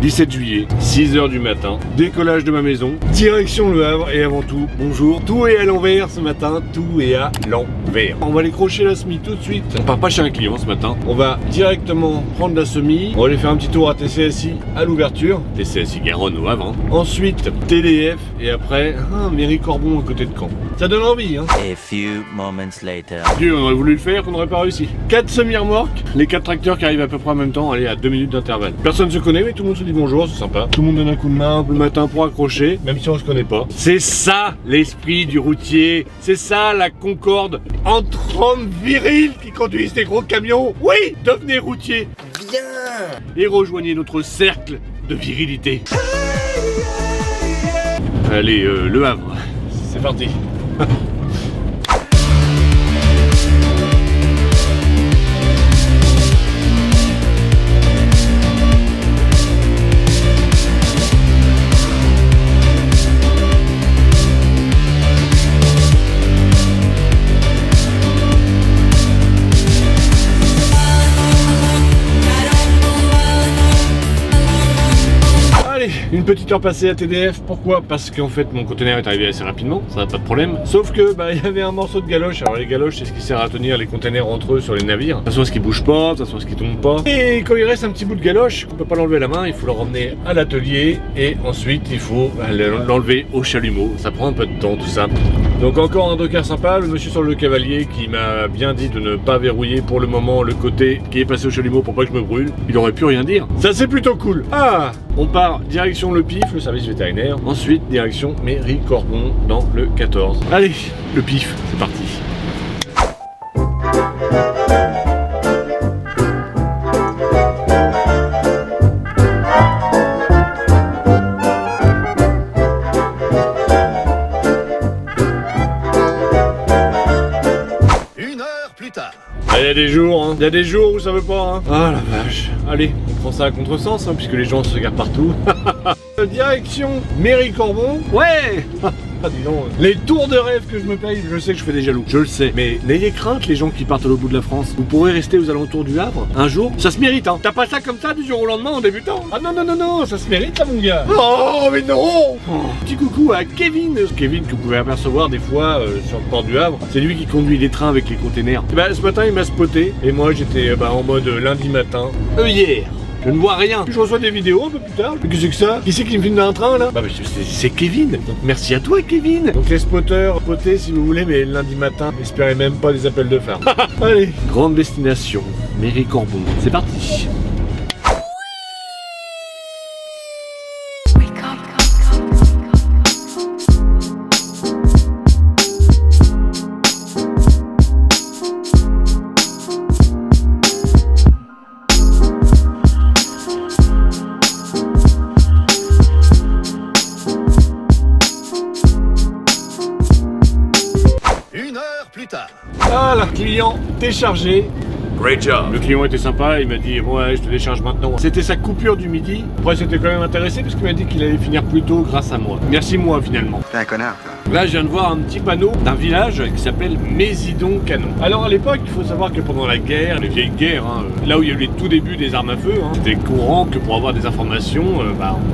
17 juillet, 6h du matin, décollage de ma maison, direction Le Havre et avant tout, bonjour, tout est à l'envers ce matin, tout est à l'envers. On va aller crocher la semis tout de suite, on part pas chez un client ce matin, on va directement prendre la semis, on va aller faire un petit tour à TCSI à l'ouverture, TCSI Garonne au Havre, hein. Ensuite TDF et après, Mairie Corbon à côté de Caen. Ça donne envie, hein. A few moments later. Dieu, on aurait voulu le faire, qu'on n'aurait pas réussi. 4 semi-remorques, les 4 tracteurs qui arrivent à peu près en même temps, allez, à 2 minutes d'intervalle. Personne ne se connaît, mais tout le monde se dit bonjour, c'est sympa. Tout le monde donne un coup de main le matin pour accrocher, même si on se connaît pas. C'est ça l'esprit du routier, c'est ça la concorde entre hommes virils qui conduisent des gros camions. Oui, devenez routier. Viens et rejoignez notre cercle de virilité. Allez, Le Havre, c'est parti. Une petite heure passée à TDF, pourquoi? Parce qu'en fait mon conteneur est arrivé assez rapidement, ça n'a pas de problème. Sauf que il y avait un morceau de galoche. Alors les galoches c'est ce qui sert à tenir les conteneurs entre eux sur les navires. De toute façon ce qui bouge pas, de toute façon ce qui tombe pas. Et quand il reste un petit bout de galoche, on peut pas l'enlever à la main, il faut le ramener à l'atelier et ensuite il faut l'enlever au chalumeau. Ça prend un peu de temps tout ça. Donc encore un docker sympa, le monsieur sur le cavalier qui m'a bien dit de ne pas verrouiller pour le moment le côté qui est passé au chalumeau pour pas que je me brûle. Il aurait pu rien dire. Ça c'est plutôt cool. Ah, on part direction le PIF, le service vétérinaire. Ensuite direction Mairie Corbon dans le 14. Allez, le PIF, c'est parti. Il y a des jours, hein. Il y a des jours où ça veut pas, hein. Ah la vache. Allez, on prend ça à contresens, hein, puisque les gens se regardent partout. Direction Mairie Corbon. Ouais. Ah, dis donc, les tours de rêve que je me paye, je sais que je fais des jaloux, je le sais. Mais n'ayez crainte les gens qui partent à l'autre bout de la France. Vous pourrez rester aux alentours du Havre un jour, ça se mérite, hein. T'as pas ça comme ça du jour au lendemain en débutant. Ah non, non, non, non, ça se mérite ça mon gars. Oh mais non. Petit coucou à Kevin. Kevin que vous pouvez apercevoir des fois sur le port du Havre. C'est lui qui conduit les trains avec les containers. Et ce matin il m'a spoté et moi j'étais en mode lundi matin. Hier. Je ne vois rien. Je reçois des vidéos un peu plus tard. Qu'est-ce que c'est que ça? Qui c'est qui me filme dans un train là? C'est Kevin. Donc merci à toi Kevin. Donc les spotters, spottez si vous voulez, mais lundi matin, n'espérez même pas des appels de phare. Allez. Grande destination, Mairie Corbon. C'est parti. Voilà, client déchargé. Great job. Le client était sympa, il m'a dit ouais je te décharge maintenant. C'était sa coupure du midi. Après c'était quand même intéressé parce qu'il m'a dit qu'il allait finir plus tôt grâce à moi. Merci moi finalement. T'es un connard toi. Là je viens de voir un petit panneau d'un village qui s'appelle Mésidon-Canon. Alors à l'époque il faut savoir que pendant la guerre, les vieilles guerres, hein, là où il y a eu les tout débuts des armes à feu, hein, c'était courant que pour avoir des informations,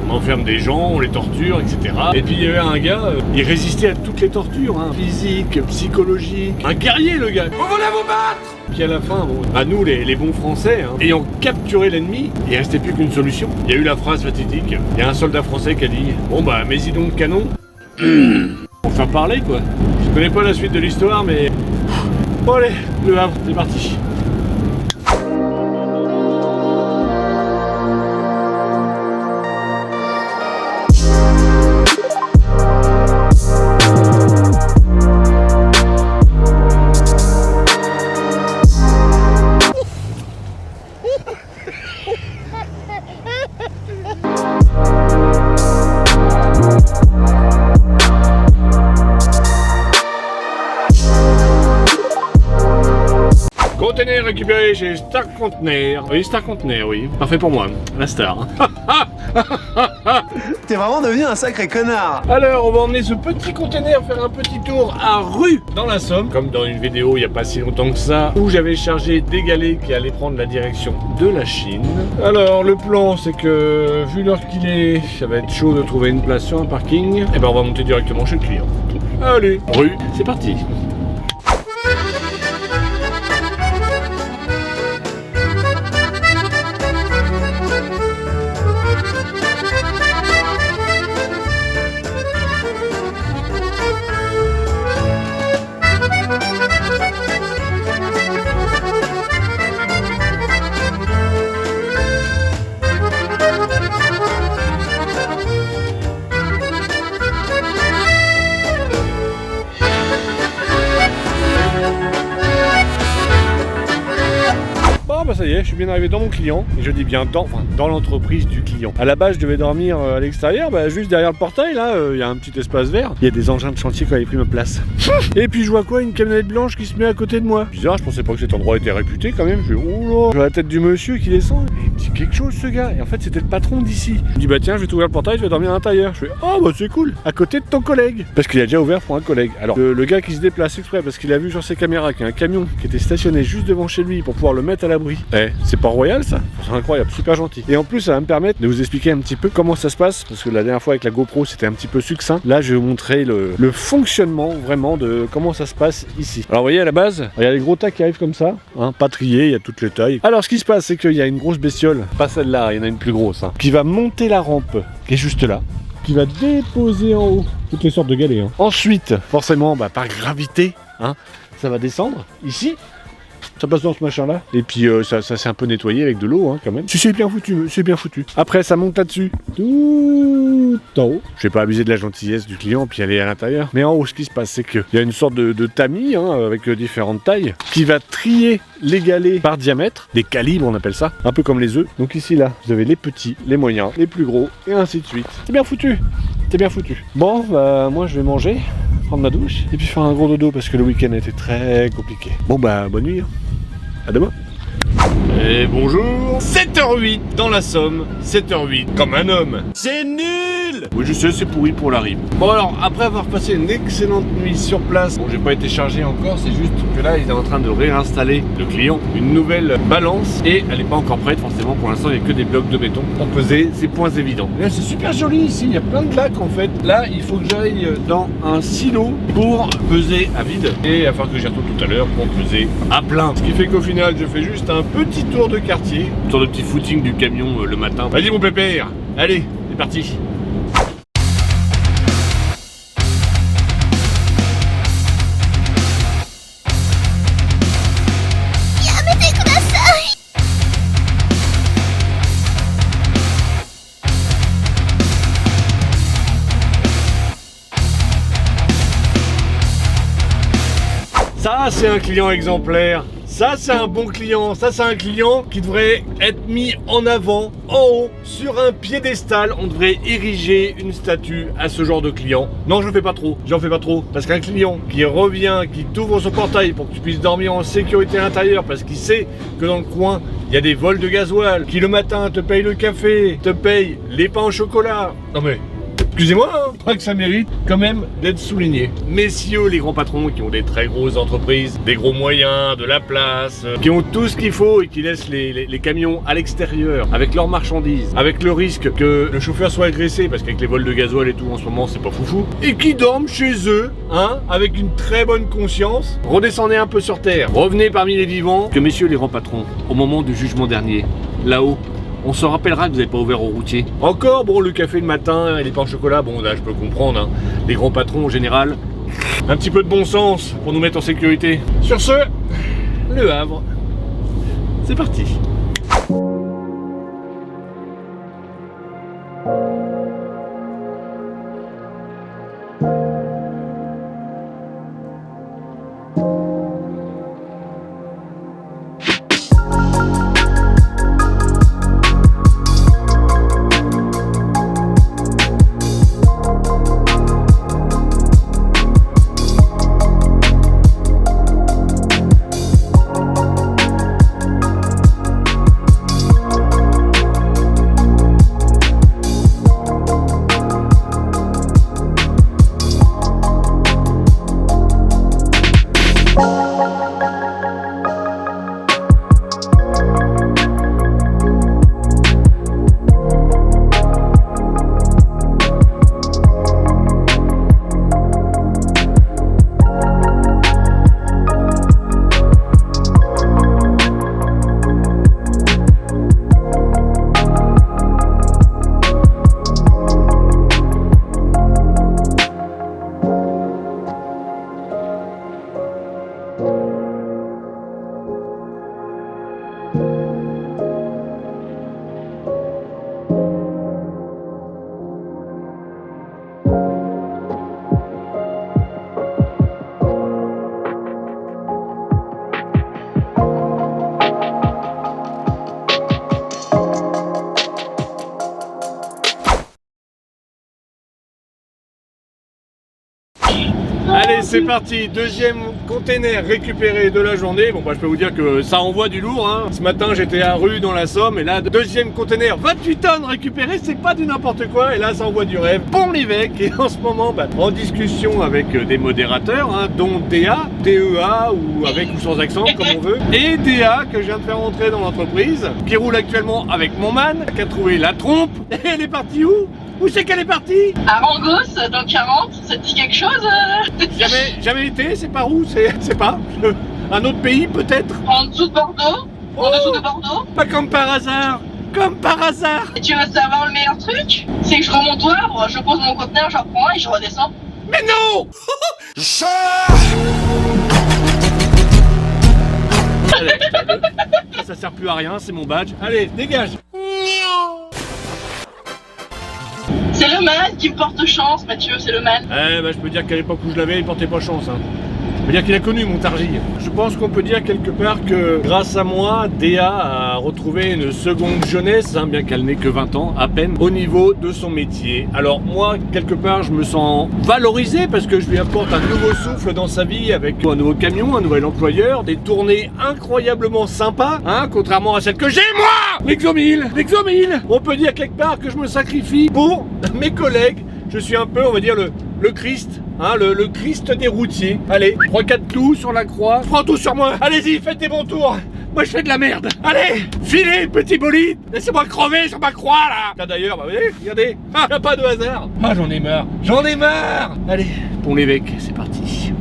on enferme des gens, on les torture, etc. Et puis il y avait un gars, il résistait à toutes les tortures, hein, physiques, psychologiques. Un guerrier le gars. Vous voulez vous battre? Puis à la fin, à nous les bons français, hein, ayant capturé l'ennemi, il restait plus qu'une solution. Il y a eu la phrase fatidique, il y a un soldat français qui a dit bon Mésidon canon. Pour faire parler quoi. Je connais pas la suite de l'histoire mais... Bon allez, Le Havre, c'est parti. Container récupéré chez Star Container. Oui, Star Container, oui. Parfait pour moi, la star. T'es vraiment devenu un sacré connard. Alors, on va emmener ce petit container faire un petit tour à Rue, dans la Somme. Comme dans une vidéo il n'y a pas si longtemps que ça, où j'avais chargé des galets qui allaient prendre la direction de la Chine. Alors, le plan, c'est que, vu l'heure qu'il est, ça va être chaud de trouver une place sur un parking. Et ben, on va monter directement chez le client. Allez, Rue, c'est parti. Bah ça y est, je suis bien arrivé dans mon client, et je dis bien dans l'entreprise du client. À la base, je devais dormir à l'extérieur, bah juste derrière le portail, là, il y a un petit espace vert. Il y a des engins de chantier qui avaient pris ma place. Et puis je vois quoi, une camionnette blanche qui se met à côté de moi. Bizarre, je pensais pas que cet endroit était réputé quand même. Je fais, oh là, je vois la tête du monsieur qui descend. Et il me dit quelque chose ce gars, et en fait c'était le patron d'ici. Il me dit bah tiens, je vais t'ouvrir le portail, je vais dormir à l'intérieur. Je fais, oh bah c'est cool, à côté de ton collègue. Parce qu'il a déjà ouvert pour un collègue. Alors le gars qui se déplace exprès parce qu'il a vu sur ses caméras qu'il y a un camion qui était stationné juste devant chez lui pour pouvoir le mettre à l'abri. C'est pas royal ça? C'est incroyable, super gentil. Et en plus ça va me permettre de vous expliquer un petit peu comment ça se passe, parce que la dernière fois avec la GoPro c'était un petit peu succinct. Là je vais vous montrer le fonctionnement vraiment de comment ça se passe ici. Alors vous voyez à la base, il y a les gros tas qui arrivent comme ça, hein, pas triés, il y a toutes les tailles. Alors ce qui se passe c'est qu'il y a une grosse bestiole, pas celle-là, il y en a une plus grosse, hein, qui va monter la rampe, qui est juste là, qui va déposer en haut toutes les sortes de galets. Hein. Ensuite, forcément, par gravité, hein, ça va descendre ici. Ça passe dans ce machin là et puis ça s'est un peu nettoyé avec de l'eau hein, quand même. C'est bien foutu, c'est bien foutu. Après ça monte là-dessus, tout en haut. Je vais pas abuser de la gentillesse du client puis aller à l'intérieur. Mais en haut ce qui se passe c'est qu'il y a une sorte de tamis hein, avec différentes tailles qui va trier les galets par diamètre, des calibres on appelle ça, un peu comme les œufs. Donc ici là vous avez les petits, les moyens, les plus gros et ainsi de suite. C'est bien foutu, c'est bien foutu. Bon bah moi je vais manger, prendre ma douche et puis faire un gros dodo parce que le week-end a été très compliqué. Bon bah bonne nuit. À demain. Et bonjour. 7h08 dans la Somme. 7h08 comme un homme. C'est nul. Oui je sais, c'est pourri pour la rime. Bon alors, après avoir passé une excellente nuit sur place, bon j'ai pas été chargé encore, c'est juste que là il est en train de réinstaller le client une nouvelle balance et elle n'est pas encore prête forcément, pour l'instant il n'y a que des blocs de béton pour peser ces points évidents. Là c'est super joli ici, il y a plein de lacs en fait. Là il faut que j'aille dans un silo pour peser à vide et il va falloir que j'y retourne tout à l'heure pour peser à plein. Ce qui fait qu'au final je fais juste un petit tour de quartier, une sorte de petit footing du camion le matin. Vas-y mon pépère, allez, c'est parti. Ça c'est un client exemplaire. Ça c'est un bon client, ça c'est un client qui devrait être mis en avant, en haut, sur un piédestal. On devrait ériger une statue à ce genre de client. Non, je fais pas trop, j'en fais pas trop. Parce qu'un client qui revient, qui t'ouvre son portail pour que tu puisses dormir en sécurité à l'intérieur, parce qu'il sait que dans le coin, il y a des vols de gasoil, qui le matin te paye le café, te paye les pains au chocolat. Non mais... excusez-moi, hein, je crois que ça mérite quand même d'être souligné. Messieurs les grands patrons qui ont des très grosses entreprises, des gros moyens, de la place, qui ont tout ce qu'il faut et qui laissent les camions à l'extérieur avec leurs marchandises, avec le risque que le chauffeur soit agressé parce qu'avec les vols de gasoil et tout en ce moment c'est pas foufou, et qui dorment chez eux, hein, avec une très bonne conscience. Redescendez un peu sur terre, revenez parmi les vivants. Que messieurs les grands patrons, au moment du jugement dernier, là-haut, on se rappellera que vous n'avez pas ouvert aux routiers. Encore, bon, le café le matin et les pains au chocolat, bon, là, je peux comprendre. Hein. Les grands patrons, en général, un petit peu de bon sens pour nous mettre en sécurité. Sur ce, Le Havre, c'est parti. c'est parti, deuxième container récupéré de la journée. Bon bah je peux vous dire que ça envoie du lourd hein. Ce matin j'étais à Rue dans la Somme et là deuxième container, 28 tonnes récupérées, c'est pas du n'importe quoi. Et là ça envoie du rêve. Pont-l'Évêque et en ce moment en discussion avec des modérateurs hein, dont DA, DEA ou avec ou sans accent comme on veut. Et DA que je viens de faire rentrer dans l'entreprise, qui roule actuellement avec mon man, qui a trouvé la trompe. Et elle est partie où? Où c'est qu'elle est partie? À Rangos, dans 40, ça te dit quelque chose Jamais été, c'est par où? C'est pas un autre pays peut-être? En dessous de Bordeaux En dessous de Bordeaux Pas comme par hasard. Comme par hasard. Et tu veux savoir le meilleur truc? C'est que je remonte au Havre, je pose mon conteneur, j'en prends un et je redescends. Mais non. Allez, ça sert plus à rien, c'est mon badge. Allez, dégage. C'est le man qui me porte chance, Mathieu, c'est le man. Je peux dire qu'à l'époque où je l'avais, il portait pas chance. Hein. Je peux dire qu'il a connu mon Targy. Je pense qu'on peut dire quelque part que grâce à moi, DA a retrouvé une seconde jeunesse, hein, bien qu'elle n'ait que 20 ans à peine, au niveau de son métier. Alors moi, quelque part, je me sens valorisé parce que je lui apporte un nouveau souffle dans sa vie avec un nouveau camion, un nouvel employeur, des tournées incroyablement sympas, hein, contrairement à celles que j'ai moi. L'exomile. On peut dire quelque part que je me sacrifie pour mes collègues. Je suis un peu, on va dire, le Christ, hein, le Christ des routiers. Allez, 3-4 clous sur la croix, prends tout sur moi. Allez-y, faites des bons tours. Moi je fais de la merde. Allez, filez, petit bolide. Laissez-moi crever sur ma croix là. Là d'ailleurs, vous voyez, regardez, y a pas de hasard. Ah, j'en ai marre. Allez, Pont-l'Évêque, c'est parti.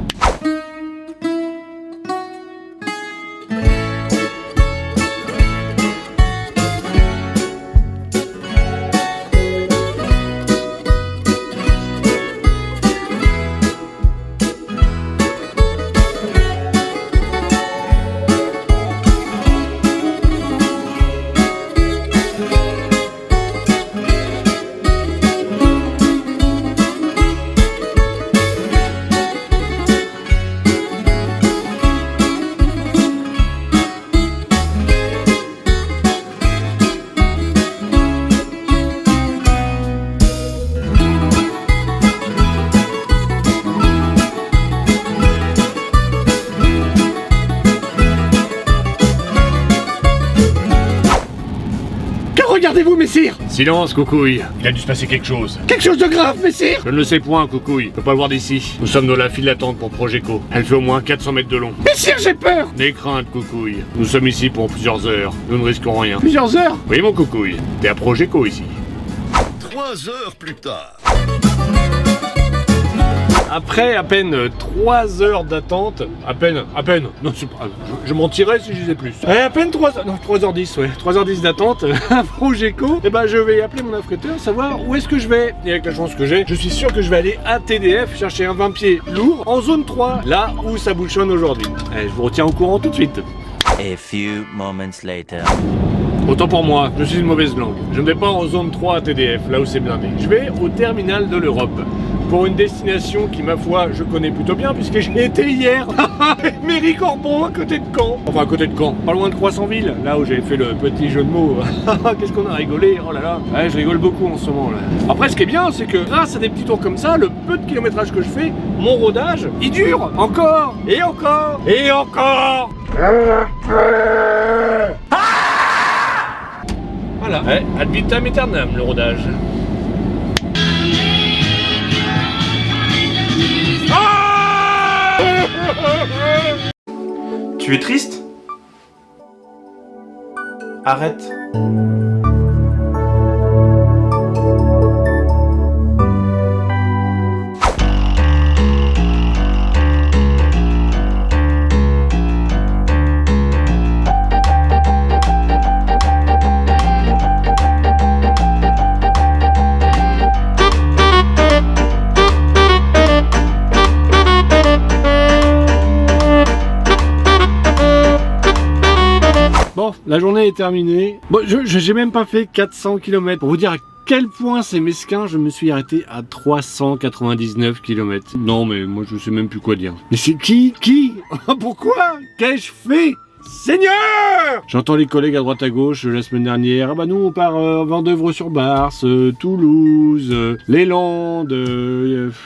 Regardez-vous, messire! Silence, Coucouille. Il a dû se passer quelque chose. Quelque chose de grave, messire! Je ne le sais point, Coucouille. Je peux pas le voir d'ici. Nous sommes dans la file d'attente pour Progeco. Elle fait au moins 400 mètres de long. Messire, j'ai peur! N'aie crainte, Coucouille. Nous sommes ici pour plusieurs heures. Nous ne risquons rien. Plusieurs heures? Oui, mon Coucouille. T'es à Progeco ici. 3 heures plus tard. Après à peine 3 heures d'attente, à peine, non, je mentirais si je disais plus. À peine 3h10, ouais, 3h10 d'attente à Progeco, et je vais appeler mon affréteur, savoir où est-ce que je vais. Et avec la chance que j'ai, je suis sûr que je vais aller à TDF chercher un 20 pieds lourd en zone 3, là où ça bouchonne aujourd'hui. Je vous retiens au courant tout de suite. A few moments later. Autant pour moi, je suis une mauvaise langue. Je ne vais pas en zone 3 à TDF, là où c'est blindé. Je vais au terminal de l'Europe. Pour une destination qui, ma foi, je connais plutôt bien puisque j'y étais hier. Méricorbon, à côté de Caen. Enfin, à côté de Caen, pas loin de Croissantville, là où j'ai fait le petit jeu de mots. Qu'est-ce qu'on a rigolé, oh là là. Ouais, je rigole beaucoup en ce moment là. Après, ce qui est bien, c'est que grâce à des petits tours comme ça, le peu de kilométrage que je fais, mon rodage, il dure encore, et encore, et encore. Voilà, ad vitam aeternam le rodage. Tu es triste? Arrête. Bon, la journée est terminée. Bon, j'ai même pas fait 400 km. Pour vous dire à quel point c'est mesquin, je me suis arrêté à 399 km. Non, mais moi je sais même plus quoi dire. Mais c'est qui? Pourquoi? Qu'ai-je fait? Seigneur! J'entends les collègues à droite à gauche la semaine dernière. Ah bah nous on part Vendeuvre-sur-Barse, Toulouse, les Landes.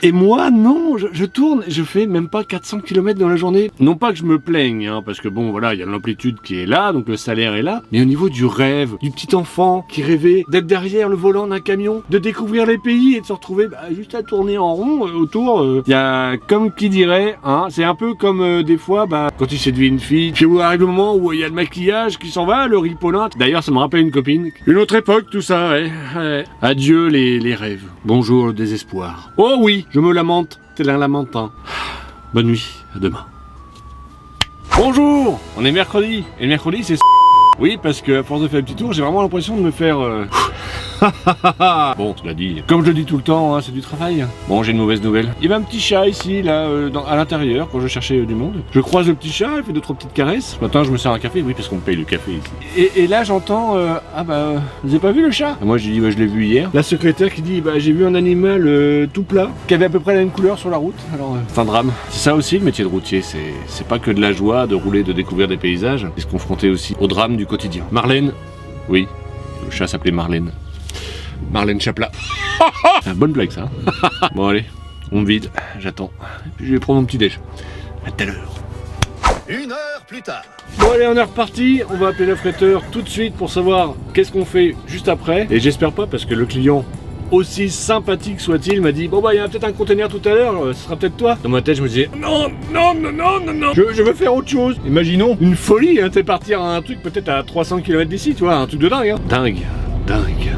Et moi non, je tourne, je fais même pas 400 km dans la journée. Non pas que je me plaigne, hein, parce que bon voilà, il y a l'amplitude qui est là, donc le salaire est là. Mais au niveau du rêve, du petit enfant qui rêvait d'être derrière le volant d'un camion, de découvrir les pays et de se retrouver juste à tourner en rond autour. Il y a comme qui dirait, hein, c'est un peu comme des fois quand tu séduis une fille, puis où arrive le moment où il y a le maquillage qui s'en va, le ripollin. D'ailleurs, ça me rappelle une copine. Une autre époque, tout ça, ouais. Adieu les rêves. Bonjour le désespoir. Oh oui, je me lamente, tel un lamentin. Bonne nuit, à demain. Bonjour, on est mercredi. Et le mercredi, c'est... Oui, parce que à force de faire un petit tour, j'ai vraiment l'impression de me faire... Bon, cela dit, comme je le dis tout le temps, hein, c'est du travail. Bon, j'ai une mauvaise nouvelle. Il y avait un petit chat ici, là, à l'intérieur, quand je cherchais du monde. Je croise le petit chat, il fait 2-3 petites caresses. Ce matin, je me sers un café, oui, parce qu'on me paye le café ici. Et là, j'entends, vous avez pas vu le chat? Et moi, j'ai dit, je l'ai vu hier. La secrétaire qui dit, j'ai vu un animal tout plat, qui avait à peu près la même couleur sur la route. Alors, c'est un drame. C'est ça aussi, le métier de routier, c'est pas que de la joie de rouler, de découvrir des paysages, c'est se confronter aussi au drame du quotidien. Marlène, oui, le chat s'appelait Marlène. Marlène Chapla. Bonne blague ça. Bon allez, on me vide, j'attends. Puis je vais prendre mon petit déj. À telle heure. 1 heure plus tard. Bon allez, on est reparti. On va appeler l'affréteur tout de suite pour savoir qu'est-ce qu'on fait juste après. Et j'espère pas parce que le client, aussi sympathique soit-il, m'a dit il y a peut-être un conteneur tout à l'heure, ce sera peut-être toi. Dans ma tête je me disais non. Je veux faire autre chose. Imaginons une folie, hein, t'es partir à un truc peut-être à 300 km d'ici, tu vois, un truc de dingue. Hein. Dingue.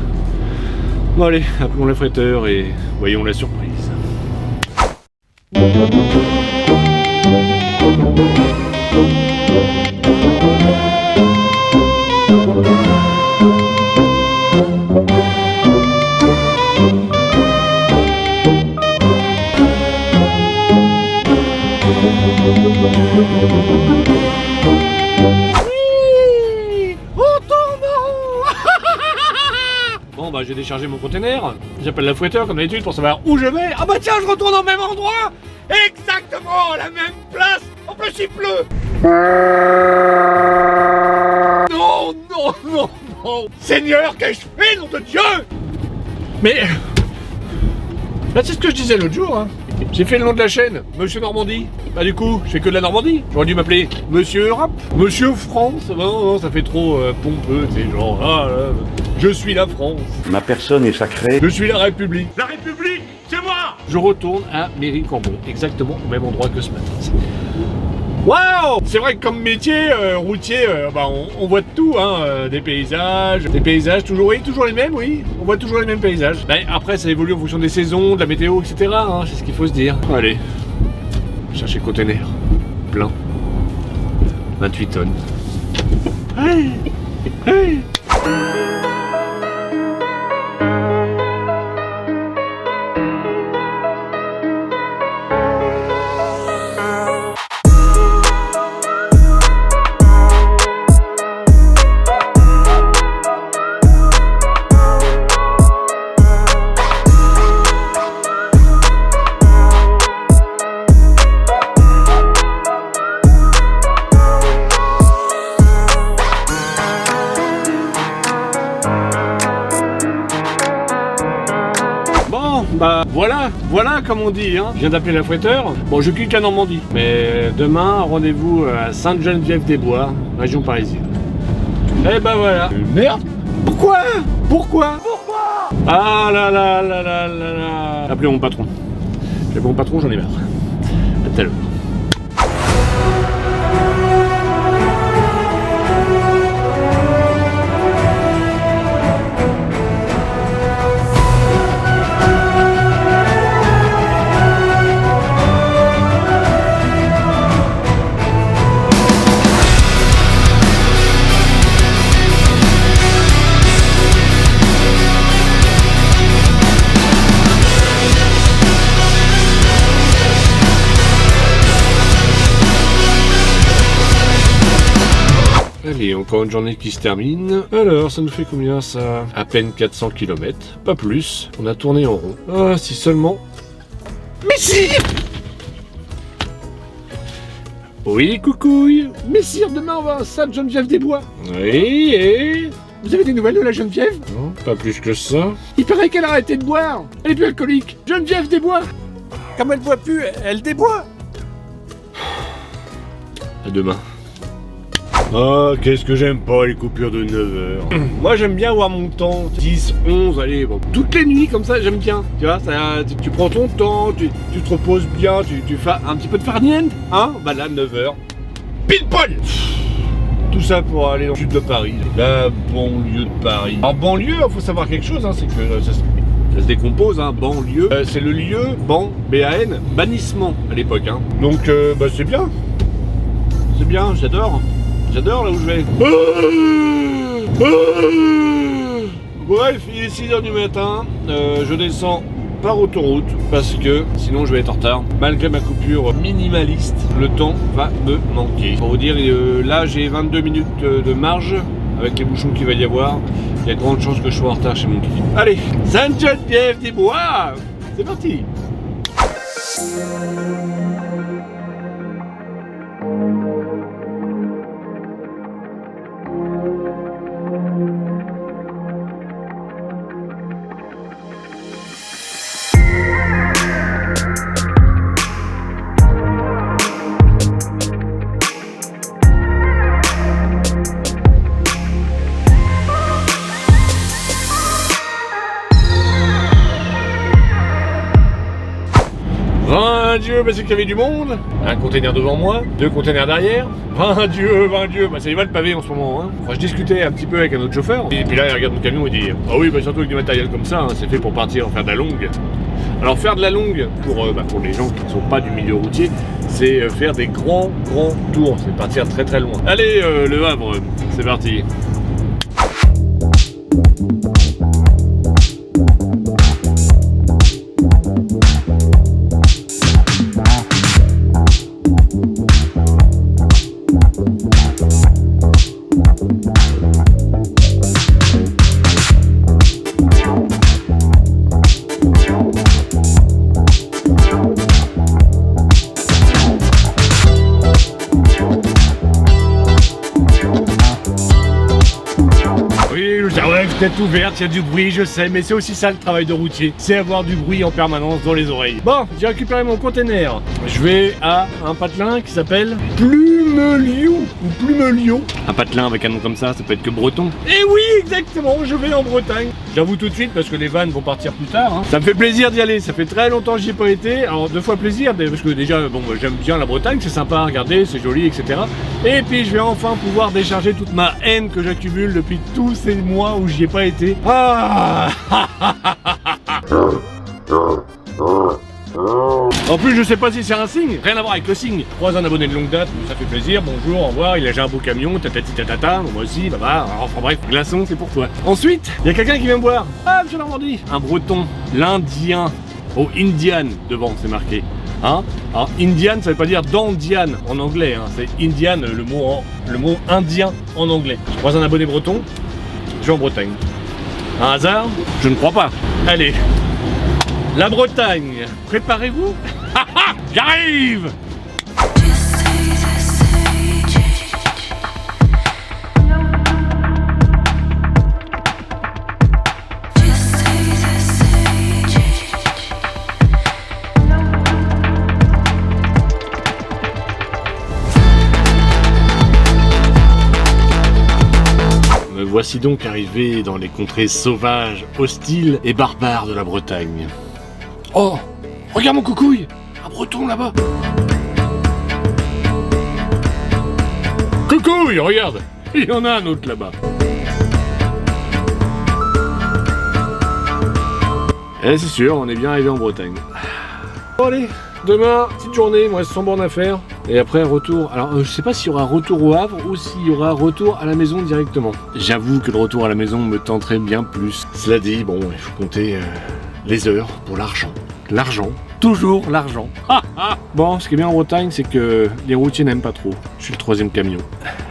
Bon allez, appelons l'affréteur et voyons la surprise. Bon j'ai déchargé mon conteneur, j'appelle l'affréteur comme d'habitude pour savoir où je vais. Ah tiens, je retourne au même endroit, exactement à la même place. En plus il pleut. Non. Seigneur, qu'ai-je fait, nom de Dieu? Mais c'est ce que je disais l'autre jour, hein. J'ai fait le nom de la chaîne, Monsieur Normandie. Du coup, je fais que de la Normandie. J'aurais dû m'appeler Monsieur Europe, Monsieur France. Non, ça fait trop pompeux, c'est genre, je suis la France. Ma personne est sacrée. Je suis la République. La République, c'est moi. Je retourne à Méry-Corbon, exactement au même endroit que ce matin. Waouh! C'est vrai que comme métier routier, on voit de tout, hein, des paysages toujours les mêmes, oui, on voit toujours les mêmes paysages. Après ça évolue en fonction des saisons, de la météo, etc. Hein, c'est ce qu'il faut se dire. Allez, chercher conteneur, plein, 28 tonnes. Hey. Voilà comme on dit, hein. Je viens d'appeler l'affréteur. Bon, je quitte la Normandie. Mais demain, rendez-vous à Sainte-Geneviève-des-Bois, région parisienne. Et voilà. Merde. Pourquoi? Ah là. Appelez mon patron. J'en ai marre. À tout à l'heure. Allez, encore une journée qui se termine. Alors, ça nous fait combien ça? À peine 400 km, pas plus. On a tourné en rond. Ah, si seulement... Mais si! Oui, coucouille. Messire, demain on va à Sainte-Geneviève-des-Bois. Oui, et... Vous avez des nouvelles de la Geneviève? Non, pas plus que ça. Il paraît qu'elle a arrêté de boire. Elle est plus alcoolique. Geneviève-des-Bois. Comme elle boit plus, elle déboit. À demain. Ah, qu'est-ce que j'aime pas les coupures de 9h. Moi j'aime bien avoir mon temps, 10, 11, allez, bon, toutes les nuits comme ça, j'aime bien. Tu vois, ça, tu prends ton temps, tu te reposes bien, tu fais un petit peu de farniente, hein. Bah là, 9h, pile poil. Tout ça pour aller dans le sud de Paris, la banlieue de Paris. Alors banlieue, il faut savoir quelque chose, hein, c'est que ça se décompose, hein, banlieue. C'est le lieu, B-A-N, bannissement à l'époque. Hein. Donc, bah c'est bien. C'est bien, j'adore. J'adore là où je vais. Bref, il est 6h du matin. Je descends par autoroute parce que sinon je vais être en retard. Malgré ma coupure minimaliste, le temps va me manquer. Pour vous dire, là j'ai 22 minutes de marge avec les bouchons qu'il va y avoir. Il y a de grandes chances que je sois en retard chez mon client. Allez, Sainte-Geneviève-des-Bois, c'est parti. Dieu, bah c'est qu'il y avait du monde. Un container devant moi, 2 containers derrière. 20 Dieu, bah ça y va le pavé en ce moment. Hein. Enfin, je discutais un petit peu avec un autre chauffeur. Et puis là, il regarde mon camion et dit ah oui, bah surtout avec du matériel comme ça, hein, c'est fait pour partir faire de la longue. Alors faire de la longue, pour les gens qui ne sont pas du milieu routier, c'est faire des grands tours. C'est partir très très loin. Allez, Le Havre, c'est parti. Tête ouverte, il y a du bruit, je sais, mais c'est aussi ça le travail de routier, c'est avoir du bruit en permanence dans les oreilles. Bon, j'ai récupéré mon container. Je vais à un patelin qui s'appelle Plumelio ou Plumelio. Un patelin avec un nom comme ça peut être que breton. Et oui, exactement, je vais en Bretagne. J'avoue tout de suite parce que les vannes vont partir plus tard. Hein. Ça me fait plaisir d'y aller, ça fait très longtemps que j'y ai pas été. Alors 2 fois plaisir, parce que déjà, bon, j'aime bien la Bretagne, c'est sympa à regarder, c'est joli, etc. Et puis je vais enfin pouvoir décharger toute ma haine que j'accumule depuis tous ces mois où j'y ai pas été. Ah. En plus, je sais pas si c'est un signe, rien à voir avec le signe. Je croise un abonné de longue date, ça fait plaisir, bonjour, au revoir, il a déjà un beau camion, tatati tatata, moi aussi, bah, enfin bref, glaçon, c'est pour toi. Ensuite, il y a quelqu'un qui vient me voir. Ah, monsieur Normandie, un breton, l'Indien, au Indian, devant, c'est marqué. Hein? Alors, Indian, ça veut pas dire d'Andian en anglais, hein. C'est Indian, le mot indien en anglais. Je croise un abonné breton, je vais en Bretagne. Un hasard? Je ne crois pas. Allez, la Bretagne, préparez-vous. J'arrive. Me voici donc arrivé dans les contrées sauvages, hostiles et barbares de la Bretagne. Oh, regarde mon coucouille, un breton là-bas. Coucouille, regarde, il y en a un autre là-bas. Eh, c'est sûr, on est bien arrivé en Bretagne. Bon allez, demain, petite journée, moi c'est 100 bornes à faire. Et après retour, alors je sais pas s'il y aura retour au Havre ou s'il y aura retour à la maison directement. J'avoue que le retour à la maison me tenterait bien plus. Cela dit, bon, il faut compter les heures pour l'argent. L'argent, toujours l'argent. Bon, ce qui est bien en Bretagne, c'est que les routiers n'aiment pas trop. Je suis le 3e camion.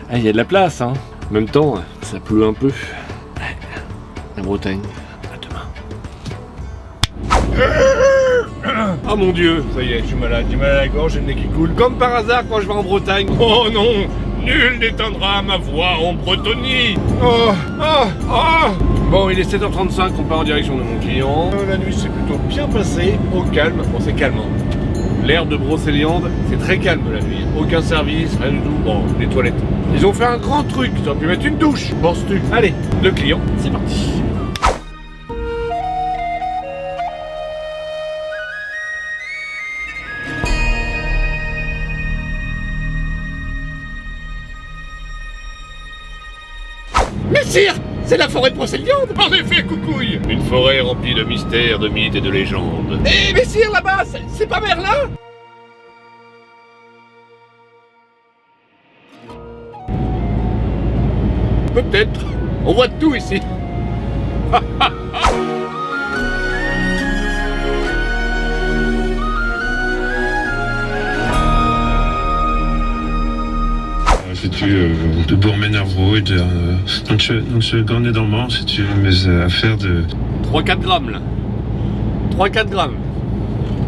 Ah, il y a de la place, hein. En même temps, ça pleut un peu. La Bretagne, à demain. Ah mon Dieu, ça y est, j'ai mal à la gorge, j'ai le nez qui coule. Comme par hasard quand je vais en Bretagne. Oh non, nul n'éteindra ma voix en Bretonie. Oh, oh, oh. Bon, il est 7h35, on part en direction de mon client. La nuit s'est plutôt bien passée, au calme. Bon, c'est calme. L'air de Brocéliande, c'est très calme la nuit. Aucun service, rien du tout. Bon, les toilettes. Ils ont fait un grand truc, ils auraient pu mettre une douche. Penses-tu? Allez, le client, c'est parti. Messire, c'est la forêt de Brocéliande. En effet, coucouille. Une forêt remplie de mystères, de mythes et de légendes. Eh, messire, là-bas, c'est pas Merlin? Peut-être. On voit tout ici. De Bourg-Ménarvaux et donc je garnais dans le Mans, si tu veux, mes affaires de... 3-4 grammes, là. 3-4 grammes.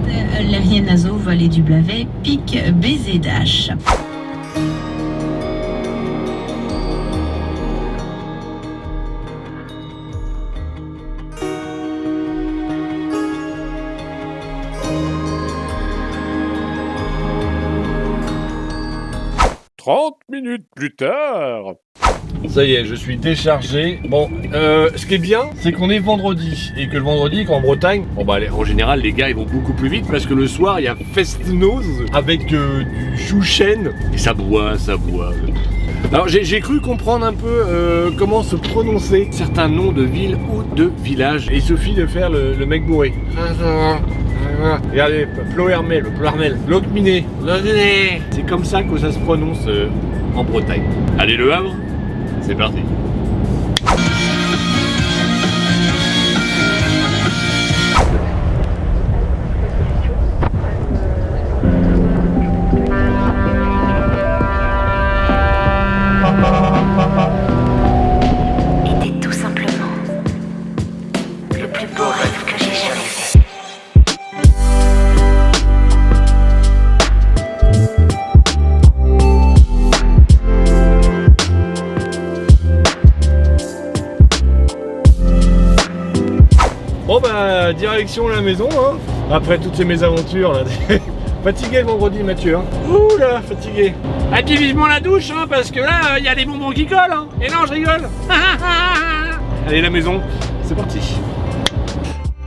L'aérien naso, vallée du Blavet, pic baiser d'H. « 30 minutes plus tard. Ça y est, je suis déchargé. Bon, ce qui est bien, c'est qu'on est vendredi. Et que le vendredi, quand en Bretagne, bon bah en général, les gars, ils vont beaucoup plus vite parce que le soir, il y a Festinos avec du chou-chêne. Et ça boit, ça boit. Alors j'ai cru comprendre un peu comment se prononcer certains noms de villes ou de villages. Et il suffit de faire le mec bourré. Regardez, Plohermel, l'autre miné. C'est comme ça que ça se prononce en Bretagne. Allez, Le Havre, c'est parti. Était tout simplement le plus beau rêve que j'ai jamais fait. Bon bah, direction la maison, hein. Après toutes ces mésaventures là. Fatigué le vendredi, Mathieu, hein. Ouh là, fatigué. Et puis vivement la douche, hein, parce que là, il y a les bonbons qui collent, hein. Et non, je rigole. Allez, la maison, c'est parti.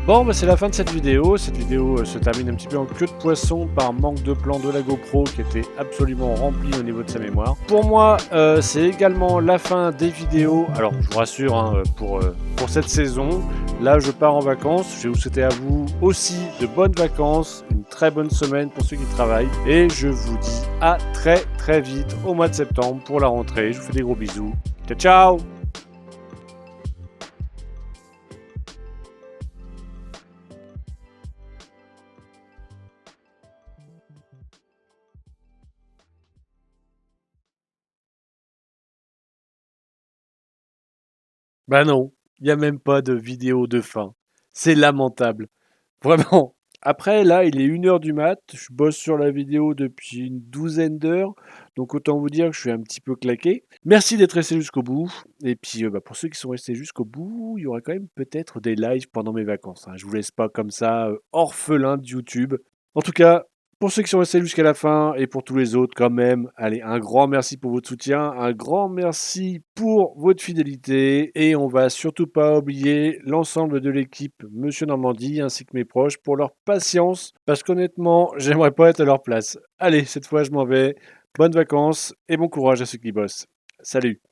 Bon, bah c'est la fin de cette vidéo. Cette vidéo se termine un petit peu en queue de poisson par manque de plan de la GoPro qui était absolument rempli au niveau de sa mémoire. Pour moi, c'est également la fin des vidéos. Alors, je vous rassure, hein, pour cette saison, là je pars en vacances. Je vais vous souhaiter à vous aussi de bonnes vacances, une très bonne semaine pour ceux qui travaillent. Et je vous dis à très très vite au mois de septembre pour la rentrée. Je vous fais des gros bisous. Ciao, ciao! Bah non, il n'y a même pas de vidéo de fin. C'est lamentable. Vraiment. Après, là, il est 1h du mat. Je bosse sur la vidéo depuis une douzaine d'heures. Donc autant vous dire que je suis un petit peu claqué. Merci d'être resté jusqu'au bout. Et puis, pour ceux qui sont restés jusqu'au bout, il y aura quand même peut-être des lives pendant mes vacances, hein. Je vous laisse pas comme ça, orphelin de YouTube. En tout cas, pour ceux qui sont restés jusqu'à la fin et pour tous les autres quand même, allez, un grand merci pour votre soutien, un grand merci pour votre fidélité et on va surtout pas oublier l'ensemble de l'équipe Monsieur Normandie ainsi que mes proches pour leur patience parce qu'honnêtement, j'aimerais pas être à leur place. Allez, cette fois je m'en vais. Bonnes vacances et bon courage à ceux qui bossent. Salut!